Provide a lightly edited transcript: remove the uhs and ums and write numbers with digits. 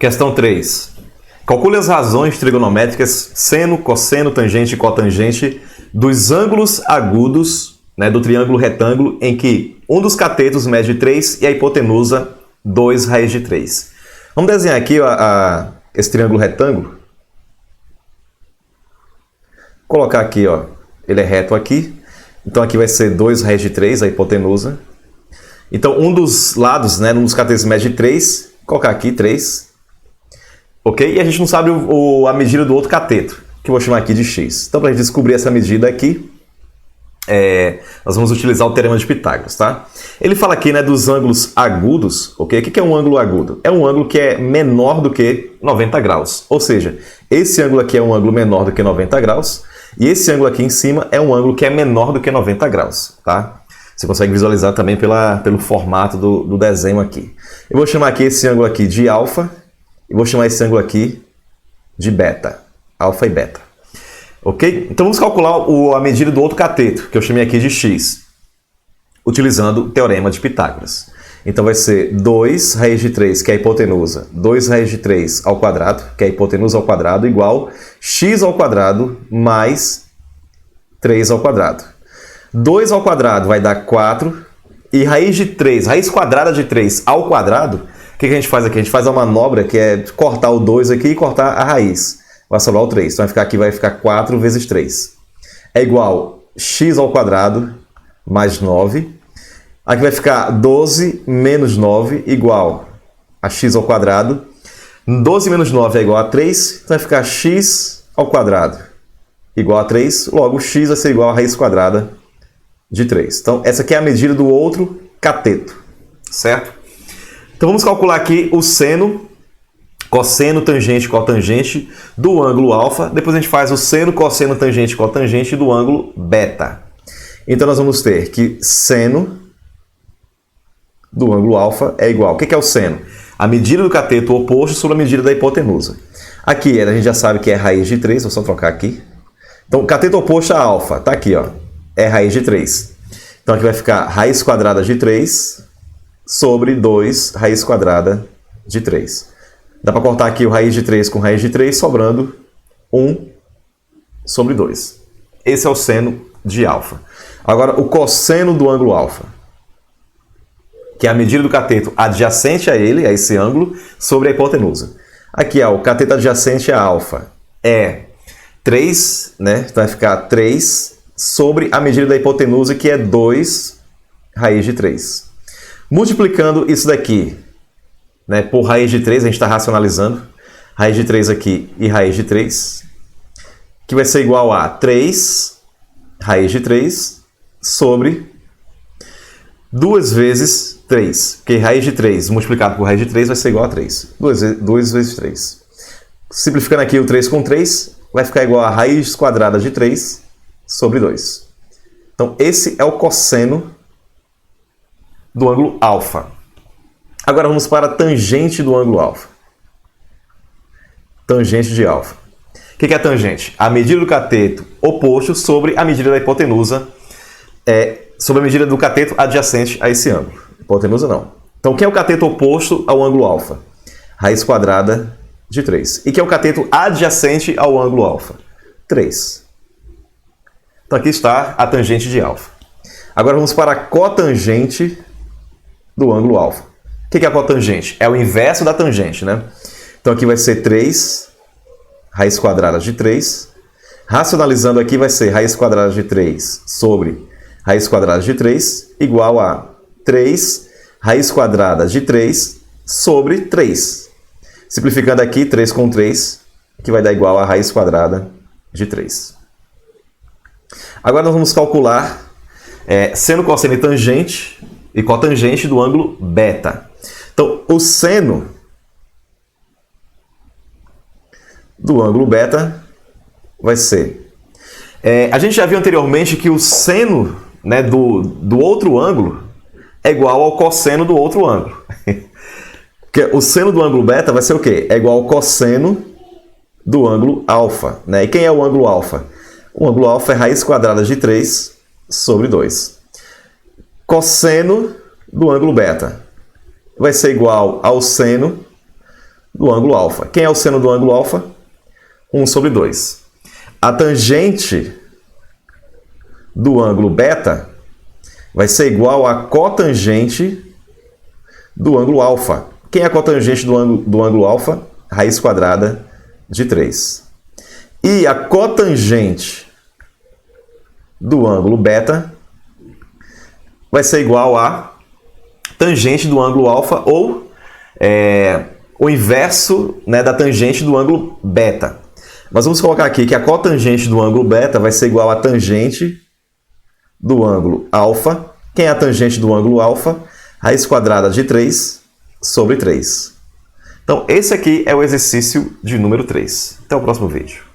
Questão 3. Calcule as razões trigonométricas seno, cosseno, tangente e cotangente dos ângulos agudos, do triângulo retângulo em que um dos catetos mede 3 e a hipotenusa 2 raiz de 3. Vamos desenhar aqui esse triângulo retângulo. Colocar aqui, ele é reto aqui. Então aqui vai ser 2 raiz de 3, a hipotenusa. Então um dos lados, um dos catetos mede 3. Colocar aqui 3. Ok? E a gente não sabe a medida do outro cateto, que eu vou chamar aqui de x. Então para a gente descobrir essa medida aqui, nós vamos utilizar o teorema de Pitágoras, tá? Ele fala aqui, dos ângulos agudos, ok? O que é um ângulo agudo? É um ângulo que é menor do que 90 graus. Ou seja, esse ângulo aqui é um ângulo menor do que 90 graus e esse ângulo aqui em cima é um ângulo que é menor do que 90 graus, tá? Você consegue visualizar também pelo formato do desenho aqui. Eu vou chamar aqui esse ângulo aqui de alfa e vou chamar esse ângulo aqui de beta. Alfa e beta. Ok? Então vamos calcular a medida do outro cateto, que eu chamei aqui de x, utilizando o teorema de Pitágoras. Então vai ser 2 raiz de 3, que é a hipotenusa, 2 raiz de 3 ao quadrado, que é a hipotenusa ao quadrado, igual x ao quadrado mais 3 ao quadrado. 2 ao quadrado vai dar 4, e raiz de 3, raiz quadrada de 3 ao quadrado, o que a gente faz aqui? A gente faz a manobra que é cortar o 2 aqui e cortar a raiz. Vai sobrar o 3. Então vai ficar 4 vezes 3. É igual x ao quadrado mais 9. Aqui vai ficar 12 menos 9 igual a x ao quadrado. 12 menos 9 é igual a 3. Então vai ficar x ao quadrado igual a 3. Logo, x vai ser igual a raiz quadrada de 3. Então, essa aqui é a medida do outro cateto. Certo? Então, vamos calcular aqui o seno, cosseno, tangente, cotangente do ângulo alfa. Depois a gente faz o seno, cosseno, tangente, cotangente do ângulo beta. Então nós vamos ter que seno do ângulo alfa é igual. O que é o seno? A medida do cateto oposto sobre a medida da hipotenusa. Aqui a gente já sabe que é raiz de 3, vou só trocar aqui. Então, cateto oposto a alfa, tá aqui, é raiz de 3. Então aqui vai ficar raiz quadrada de 3 sobre 2 raiz quadrada de 3. Dá para cortar aqui o raiz de 3 com raiz de 3, sobrando 1 sobre 2. Esse é o seno de alfa. Agora, o cosseno do ângulo alfa, que é a medida do cateto adjacente a ele, a esse ângulo, sobre a hipotenusa. Aqui, o cateto adjacente a alfa é 3, Então vai ficar 3 sobre a medida da hipotenusa, que é 2 raiz de 3. Multiplicando isso daqui, por raiz de 3, a gente está racionalizando. Raiz de 3 aqui e raiz de 3, que vai ser igual a 3 raiz de 3 sobre 2 vezes 3. Porque raiz de 3 multiplicado por raiz de 3 vai ser igual a 3. 2 vezes 3. Simplificando aqui o 3 com 3, vai ficar igual a raiz quadrada de 3 sobre 2. Então, esse é o cosseno do ângulo alfa. Agora vamos para a tangente do ângulo alfa. Tangente de alfa. O que é a tangente? A medida do cateto oposto sobre a medida da hipotenusa, sobre a medida do cateto adjacente a esse ângulo. Hipotenusa não. Então, o que é o cateto oposto ao ângulo alfa? Raiz quadrada de 3. E que é o cateto adjacente ao ângulo alfa? 3. Então, aqui está a tangente de alfa. Agora vamos para a cotangente do ângulo alfa. O que é a cotangente? É o inverso da tangente, Então aqui vai ser 3 raiz quadrada de 3. Racionalizando aqui vai ser raiz quadrada de 3 sobre raiz quadrada de 3 igual a 3 raiz quadrada de 3 sobre 3. Simplificando aqui, 3 com 3, que vai dar igual a raiz quadrada de 3. Agora nós vamos calcular seno, cosseno e cotangente do ângulo beta. Então, o seno do ângulo beta vai ser... a gente já viu anteriormente que o seno do outro ângulo é igual ao cosseno do outro ângulo. Porque o seno do ângulo beta vai ser o quê? É igual ao cosseno do ângulo alfa. E quem é o ângulo alfa? O ângulo alfa é raiz quadrada de 3 sobre 2. Cosseno do ângulo beta vai ser igual ao seno do ângulo alfa. Quem é o seno do ângulo alfa? 1 sobre 2. A tangente do ângulo beta vai ser igual a cotangente do ângulo alfa. Quem é a cotangente do ângulo alfa? Raiz quadrada de 3. E a cotangente do ângulo beta vai ser igual a tangente do ângulo alfa, ou o inverso, né, da tangente do ângulo beta. Nós vamos colocar aqui que a cotangente do ângulo beta vai ser igual a tangente do ângulo alfa. Quem é a tangente do ângulo alfa? Raiz quadrada de 3 sobre 3. Então, esse aqui é o exercício de número 3. Até o próximo vídeo.